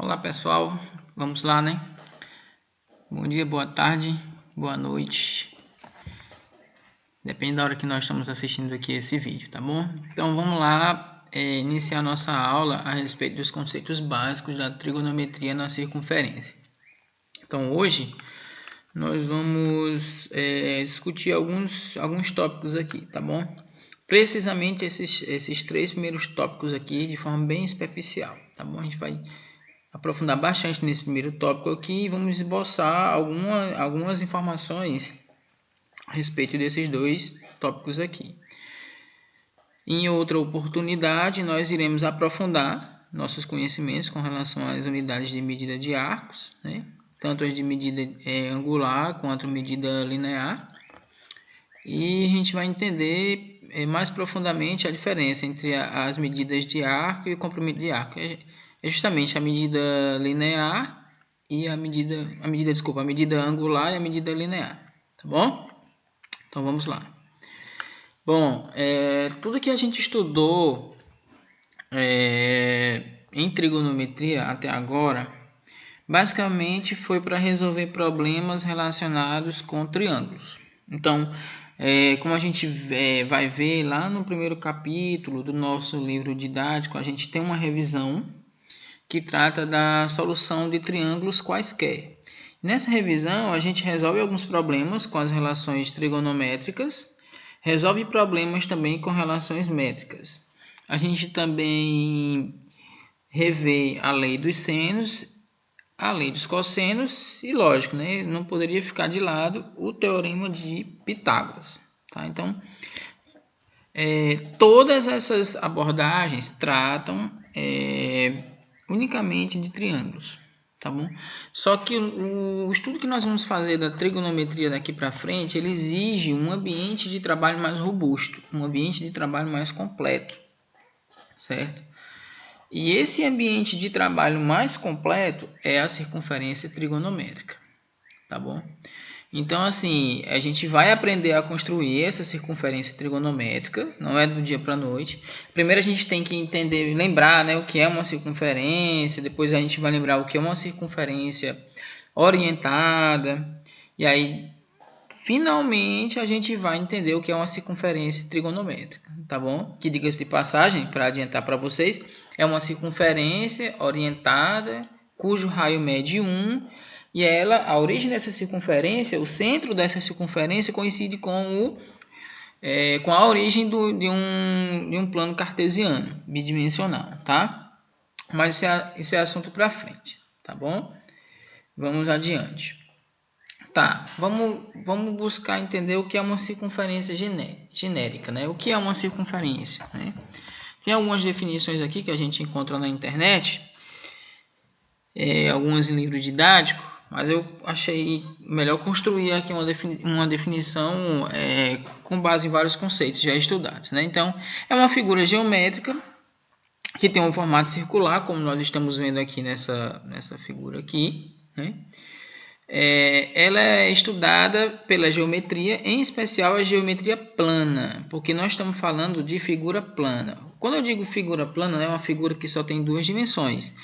Olá pessoal, vamos lá, né? Bom dia, boa tarde, boa noite. Depende da hora que nós estamos assistindo aqui esse vídeo, tá bom? Então vamos lá iniciar nossa aula a respeito dos conceitos básicos da trigonometria na circunferência. Então hoje nós vamos discutir alguns tópicos aqui, tá bom? Precisamente esses três primeiros tópicos aqui de forma bem superficial, tá bom? A gente vai aprofundar bastante nesse primeiro tópico aqui e vamos esboçar algumas informações a respeito desses dois tópicos aqui. Em outra oportunidade, nós iremos aprofundar nossos conhecimentos com relação às unidades de medida de arcos, né? Tanto as de medida angular quanto medida linear. E a gente vai entender mais profundamente a diferença entre as medidas de arco e o comprimento de arco. É justamente a medida linear e a medida angular e a medida linear, tá bom? Então vamos lá. Bom, tudo que a gente estudou em trigonometria até agora, basicamente foi para resolver problemas relacionados com triângulos. Então, como a gente vai ver lá no primeiro capítulo do nosso livro didático, a gente tem uma revisão que trata da solução de triângulos quaisquer. Nessa revisão, a gente resolve alguns problemas com as relações trigonométricas, resolve problemas também com relações métricas. A gente também revê a lei dos senos, a lei dos cossenos e, lógico, né, não poderia ficar de lado o teorema de Pitágoras. Tá? Então, todas essas abordagens tratam unicamente de triângulos, tá bom? Só que o estudo que nós vamos fazer da trigonometria daqui para frente, ele exige um ambiente de trabalho mais robusto, um ambiente de trabalho mais completo, certo? E esse ambiente de trabalho mais completo é a circunferência trigonométrica, tá bom? Então, assim, a gente vai aprender a construir essa circunferência trigonométrica, não é do dia para a noite. Primeiro a gente tem que entender, lembrar, né, o que é uma circunferência, depois a gente vai lembrar o que é uma circunferência orientada, e aí, finalmente, a gente vai entender o que é uma circunferência trigonométrica, tá bom? Que, diga-se de passagem, para adiantar para vocês, é uma circunferência orientada, cujo raio mede 1, e a origem dessa circunferência, o centro dessa circunferência coincide com a origem de um plano cartesiano bidimensional, tá? Mas isso é assunto para frente, tá bom? Vamos adiante. Tá, vamos buscar entender o que é uma circunferência genérica, né? O que é uma circunferência, né? Tem algumas definições aqui que a gente encontra na internet, algumas em livro didático, mas eu achei melhor construir aqui uma definição com base em vários conceitos já estudados, né? Então, é uma figura geométrica que tem um formato circular, como nós estamos vendo aqui nessa figura aqui, né? Ela é estudada pela geometria, em especial a geometria plana, porque nós estamos falando de figura plana. Quando eu digo figura plana, é uma figura que só tem duas dimensões.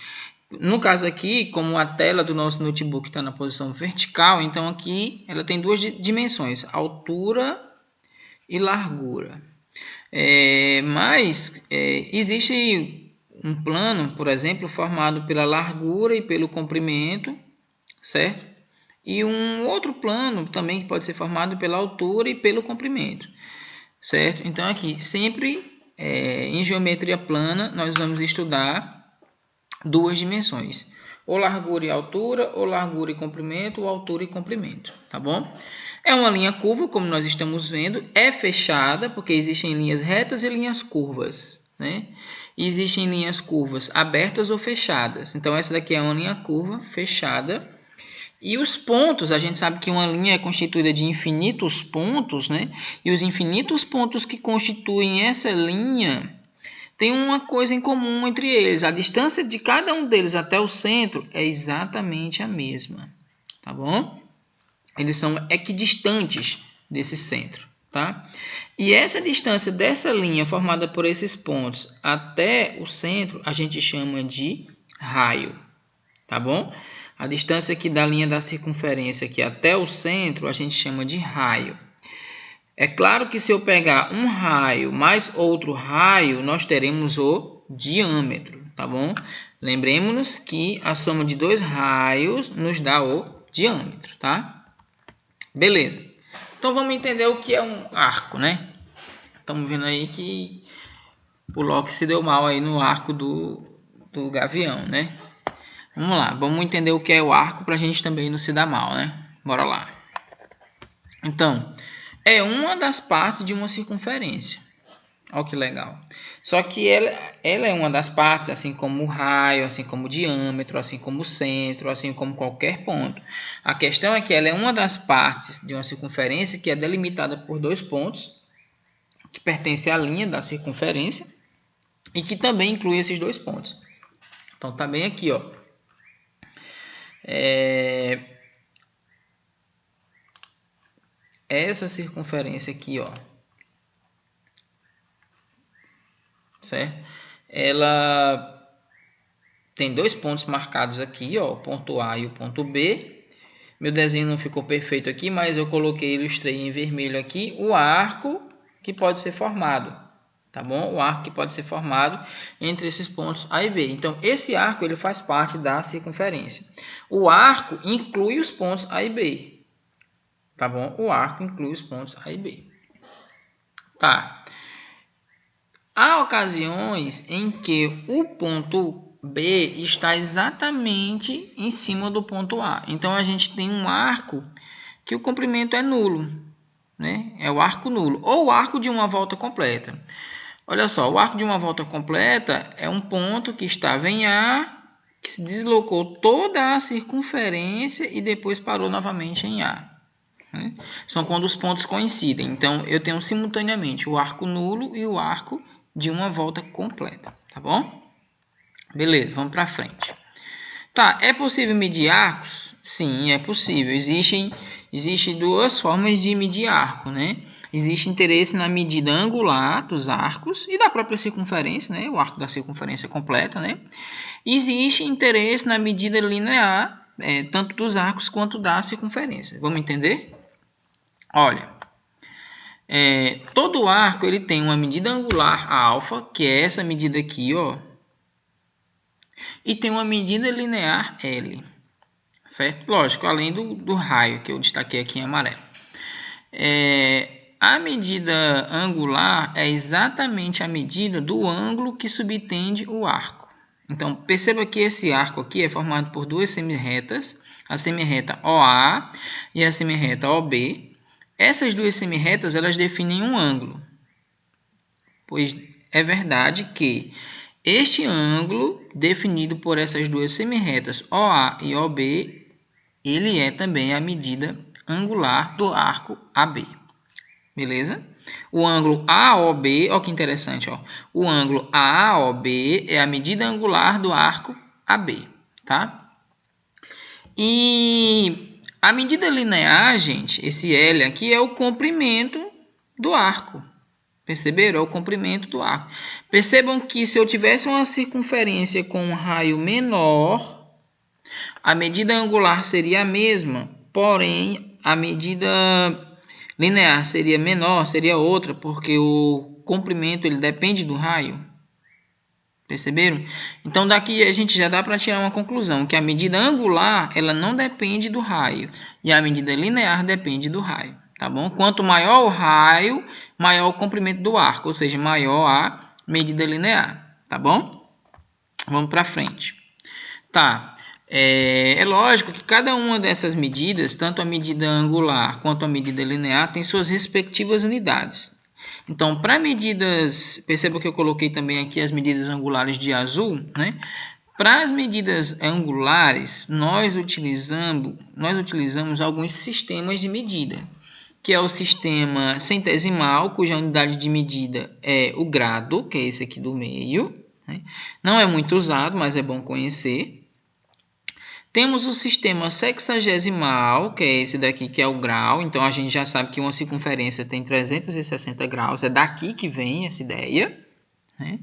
No caso aqui, como a tela do nosso notebook está na posição vertical, então aqui ela tem duas dimensões, altura e largura. Mas existe um plano, por exemplo, formado pela largura e pelo comprimento, certo? E um outro plano também que pode ser formado pela altura e pelo comprimento, certo? Então aqui, sempre em geometria plana, nós vamos estudar duas dimensões, ou largura e altura, ou largura e comprimento, ou altura e comprimento, tá bom? É uma linha curva, como nós estamos vendo, é fechada, porque existem linhas retas e linhas curvas, né? E existem linhas curvas abertas ou fechadas, então essa daqui é uma linha curva fechada. E os pontos, a gente sabe que uma linha é constituída de infinitos pontos, né? E os infinitos pontos que constituem essa linha tem uma coisa em comum entre eles. A distância de cada um deles até o centro é exatamente a mesma, tá bom? Eles são equidistantes desse centro, tá? E essa distância dessa linha formada por esses pontos até o centro, a gente chama de raio, tá bom? A distância aqui da linha da circunferência aqui até o centro a gente chama de raio. É claro que se eu pegar um raio mais outro raio, nós teremos o diâmetro, tá bom? Lembremos-nos que a soma de dois raios nos dá o diâmetro, tá? Beleza. Então vamos entender o que é um arco, né? Estamos vendo aí que o Loki se deu mal aí no arco do gavião, né? Vamos lá, vamos entender o que é o arco para a gente também não se dar mal, né? Bora lá. Então, é uma das partes de uma circunferência. Olha que legal. Só que ela é uma das partes, assim como o raio, assim como o diâmetro, assim como o centro, assim como qualquer ponto. A questão é que ela é uma das partes de uma circunferência que é delimitada por dois pontos, que pertence à linha da circunferência e que também inclui esses dois pontos. Então, tá bem aqui, ó. Essa circunferência aqui, ó, certo? Ela tem dois pontos marcados aqui, ó, o ponto A e o ponto B. Meu desenho não ficou perfeito aqui, mas eu coloquei, ilustrei em vermelho aqui o arco que pode ser formado, tá bom? O arco que pode ser formado entre esses pontos A e B. Então, esse arco ele faz parte da circunferência. O arco inclui os pontos A e B. Tá bom? O arco inclui os pontos A e B. Tá. Há ocasiões em que o ponto B está exatamente em cima do ponto A. Então, a gente tem um arco que o comprimento é nulo, né? É o arco nulo. Ou o arco de uma volta completa. Olha só, o arco de uma volta completa é um ponto que estava em A, que se deslocou toda a circunferência e depois parou novamente em A. São quando os pontos coincidem. Então, eu tenho simultaneamente o arco nulo e o arco de uma volta completa, tá bom? Beleza, vamos para frente. Tá, é possível medir arcos? Sim, é possível. Existem duas formas de medir arco, né? Existe interesse na medida angular dos arcos e da própria circunferência, né? O arco da circunferência completa, né? Existe interesse na medida linear, tanto dos arcos quanto da circunferência. Vamos entender? Olha, todo arco ele tem uma medida angular alfa, que é essa medida aqui, ó, e tem uma medida linear L, certo? Lógico, além do raio que eu destaquei aqui em amarelo. A medida angular é exatamente a medida do ângulo que subtende o arco. Então, perceba que esse arco aqui é formado por duas semirretas, a semirreta OA e a semirreta OB. Essas duas semirretas elas definem um ângulo, pois é verdade que este ângulo definido por essas duas semirretas OA e OB, ele é também a medida angular do arco AB, beleza? O ângulo AOB, olha que interessante, ó. O ângulo AOB é a medida angular do arco AB, tá? E a medida linear, gente, esse L aqui é o comprimento do arco. Perceberam? É o comprimento do arco. Percebam que se eu tivesse uma circunferência com um raio menor, a medida angular seria a mesma, porém a medida linear seria menor, seria outra, porque o comprimento ele depende do raio. Perceberam? Então, daqui a gente já dá para tirar uma conclusão, que a medida angular ela não depende do raio, e a medida linear depende do raio, tá bom? Quanto maior o raio, maior o comprimento do arco, ou seja, maior a medida linear, tá bom? Vamos para frente. Tá, é lógico que cada uma dessas medidas, tanto a medida angular quanto a medida linear, tem suas respectivas unidades. Então, para medidas, perceba que eu coloquei também aqui as medidas angulares de azul, né? Para as medidas angulares, nós utilizamos alguns sistemas de medida, que é o sistema centesimal, cuja unidade de medida é o grado, que é esse aqui do meio, né? Não é muito usado, mas é bom conhecer. Temos o sistema sexagesimal, que é esse daqui, que é o grau. Então, a gente já sabe que uma circunferência tem 360 graus. É daqui que vem essa ideia, né?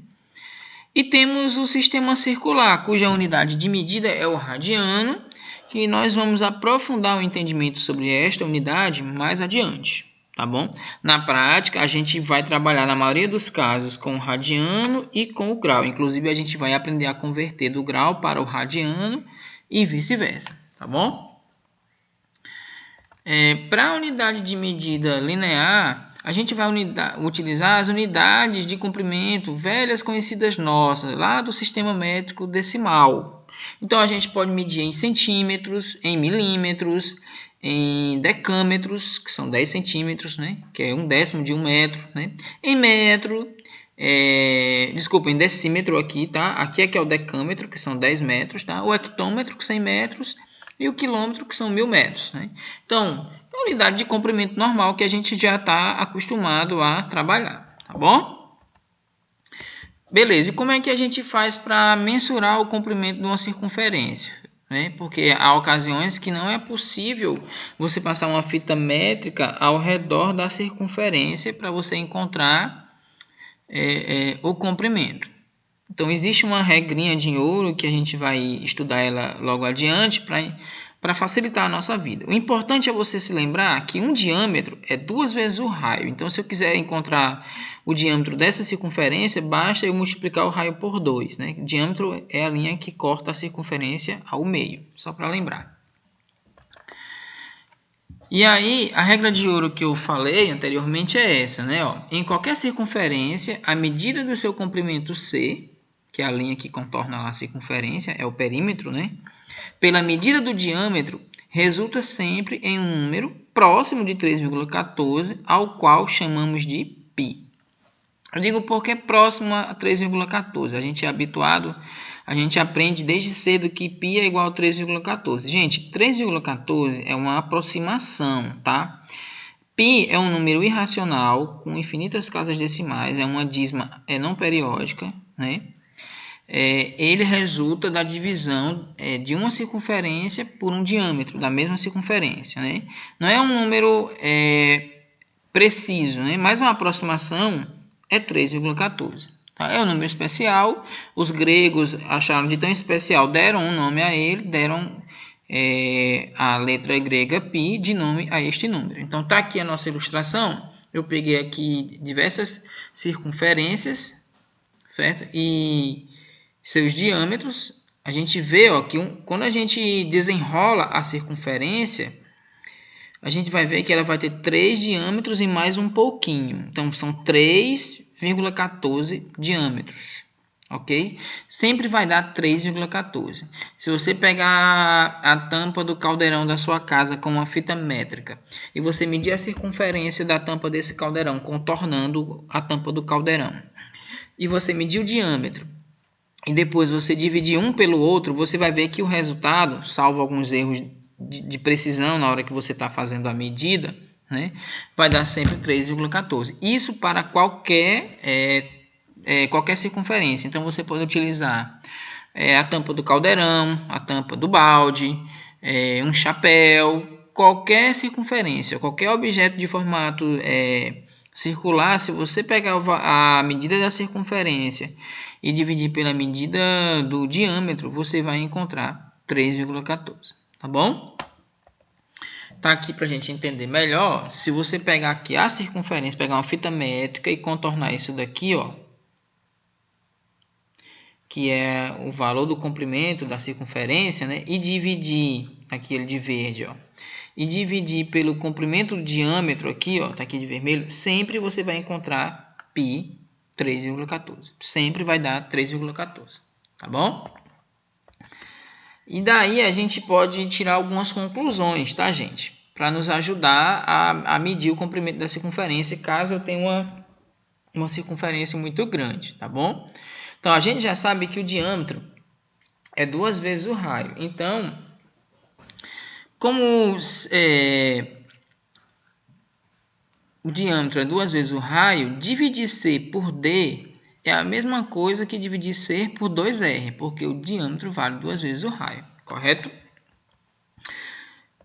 E temos o sistema circular, cuja unidade de medida é o radiano, que nós vamos aprofundar o entendimento sobre esta unidade mais adiante, tá bom? Na prática, a gente vai trabalhar, na maioria dos casos, com o radiano e com o grau. Inclusive, a gente vai aprender a converter do grau para o radiano e vice-versa, tá bom? Para a unidade de medida linear, a gente vai utilizar as unidades de comprimento velhas conhecidas nossas, lá do sistema métrico decimal. Então, a gente pode medir em centímetros, em milímetros, em decâmetros, que são 10 centímetros, né? Que é 1/10 de 1 metro, né? Em metro, em decímetro aqui, tá? Aqui é que é o decâmetro, que são 10 metros, tá? O hectômetro, que são 100 metros, e o quilômetro, que são 1000 metros, né? Então, é a unidade de comprimento normal que a gente já está acostumado a trabalhar, tá bom? Beleza, e como é que a gente faz para mensurar o comprimento de uma circunferência? Porque há ocasiões que não é possível você passar uma fita métrica ao redor da circunferência para você encontrar o comprimento. Então, existe uma regrinha de ouro que a gente vai estudar ela logo adiante para facilitar a nossa vida. O importante é você se lembrar que um diâmetro é 2 vezes o raio. Então, se eu quiser encontrar o diâmetro dessa circunferência, basta eu multiplicar o raio por 2. Né? O diâmetro é a linha que corta a circunferência ao meio, só para lembrar. E aí, a regra de ouro que eu falei anteriormente é essa, né? Em qualquer circunferência, a medida do seu comprimento C, que é a linha que contorna a circunferência, é o perímetro, né? Pela medida do diâmetro, resulta sempre em um número próximo de 3,14, ao qual chamamos de π. Eu digo porque é próximo a 3,14. A gente é habituado, a gente aprende desde cedo que π é igual a 3,14. Gente, 3,14 é uma aproximação, tá? Π é um número irracional com infinitas casas decimais, é uma dízima não periódica, né? Ele resulta da divisão de uma circunferência por um diâmetro da mesma circunferência, né? Não é um número preciso, né? Mas uma aproximação é 3,14. Tá? É um número especial. Os gregos acharam de tão especial, deram um nome a ele, deram a letra grega π de nome a este número. Então, está aqui a nossa ilustração. Eu peguei aqui diversas circunferências, certo? E seus diâmetros. A gente vê que quando a gente desenrola a circunferência, a gente vai ver que ela vai ter 3 diâmetros e mais um pouquinho. Então, são 3,14 diâmetros. Ok? Sempre vai dar 3,14. Se você pegar a tampa do caldeirão da sua casa com uma fita métrica e você medir a circunferência da tampa desse caldeirão, contornando a tampa do caldeirão, e você medir o diâmetro, e depois você dividir um pelo outro, você vai ver que o resultado, salvo alguns erros de precisão na hora que você está fazendo a medida, né, vai dar sempre 3,14. Isso para qualquer circunferência. Então, você pode utilizar a tampa do caldeirão, a tampa do balde, um chapéu, qualquer circunferência, qualquer objeto de formato circular. Se você pegar a medida da circunferência e dividir pela medida do diâmetro, você vai encontrar 3,14, tá bom? Tá aqui para a gente entender melhor. Se você pegar aqui a circunferência, pegar uma fita métrica e contornar isso daqui, que é o valor do comprimento da circunferência, né? E dividir, aqui ele de verde, e dividir pelo comprimento do diâmetro aqui, tá aqui de vermelho, sempre você vai encontrar π 3,14. Sempre vai dar 3,14, tá bom? E daí a gente pode tirar algumas conclusões, tá, gente? Para nos ajudar a medir o comprimento da circunferência, caso eu tenha uma circunferência muito grande, tá bom? Então, a gente já sabe que o diâmetro é 2 vezes o raio. Então, como o diâmetro é 2 vezes o raio, dividir C por D é a mesma coisa que dividir C por 2R, porque o diâmetro vale 2 vezes o raio, correto?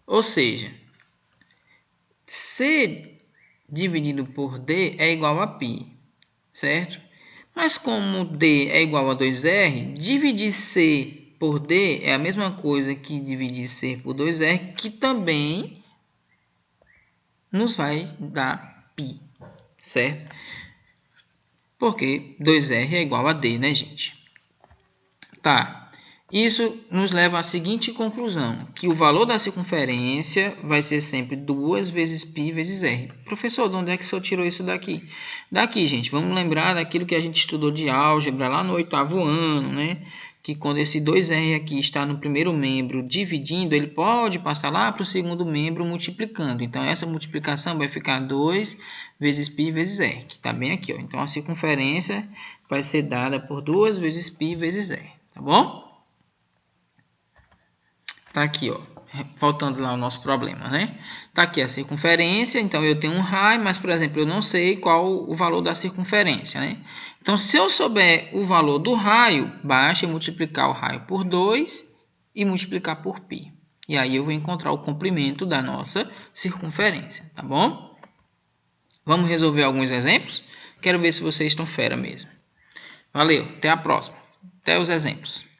Ou seja, C dividido por D é igual a π, certo? Mas como D é igual a 2R, dividir C por D é a mesma coisa que dividir C por 2R, que também nos vai dar π, certo? Porque 2R é igual a D, né, gente? Tá. Isso nos leva à seguinte conclusão, que o valor da circunferência vai ser sempre 2 vezes π vezes r. Professor, de onde é que o senhor tirou isso daqui? Daqui, gente, vamos lembrar daquilo que a gente estudou de álgebra lá no 8º ano, né? Que quando esse 2r aqui está no primeiro membro dividindo, ele pode passar lá para o segundo membro multiplicando. Então, essa multiplicação vai ficar 2 vezes π vezes r, que está bem aqui, ó. Então, a circunferência vai ser dada por 2 vezes π vezes r, tá bom? Tá aqui, ó, voltando lá ao nosso problema, né? Tá aqui a circunferência, então eu tenho um raio, mas, por exemplo, eu não sei qual o valor da circunferência, né? Então, se eu souber o valor do raio, basta multiplicar o raio por 2 e multiplicar por π. E aí eu vou encontrar o comprimento da nossa circunferência, tá bom? Vamos resolver alguns exemplos? Quero ver se vocês estão fera mesmo. Valeu, até a próxima. Até os exemplos.